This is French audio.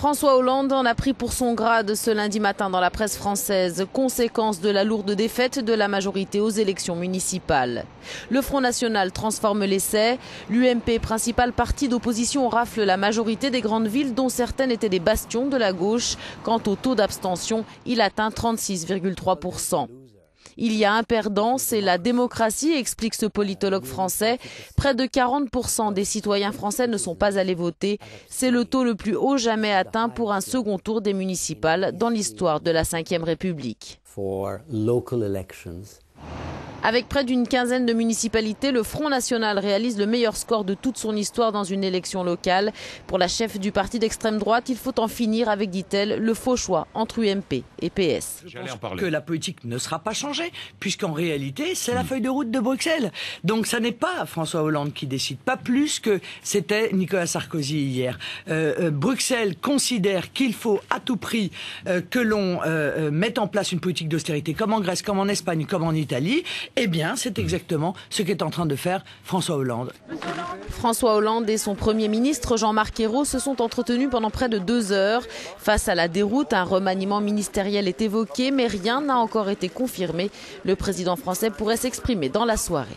François Hollande en a pris pour son grade ce lundi matin dans la presse française, conséquence de la lourde défaite de la majorité aux élections municipales. Le Front National transforme l'essai. L'UMP, principal parti d'opposition, rafle la majorité des grandes villes dont certaines étaient des bastions de la gauche. Quant au taux d'abstention, il atteint 36,3%. Il y a un perdant, c'est la démocratie, explique ce politologue français. Près de 40% des citoyens français ne sont pas allés voter. C'est le taux le plus haut jamais atteint pour un second tour des municipales dans l'histoire de la Ve République. Avec près d'une quinzaine de municipalités, le Front National réalise le meilleur score de toute son histoire dans une élection locale. Pour la chef du parti d'extrême droite, il faut en finir avec, dit-elle, le faux choix entre UMP et PS. Je pense que la politique ne sera pas changée, puisqu'en réalité, c'est la feuille de route de Bruxelles. Donc ça n'est pas François Hollande qui décide, pas plus que c'était Nicolas Sarkozy hier. Bruxelles considère qu'il faut à tout prix que l'on mette en place une politique d'austérité, comme en Grèce, comme en Espagne, comme en Italie. Eh bien, c'est exactement ce qu'est en train de faire François Hollande. François Hollande et son Premier ministre Jean-Marc Ayrault se sont entretenus pendant près de 2 heures. Face à la déroute, un remaniement ministériel est évoqué, mais rien n'a encore été confirmé. Le président français pourrait s'exprimer dans la soirée.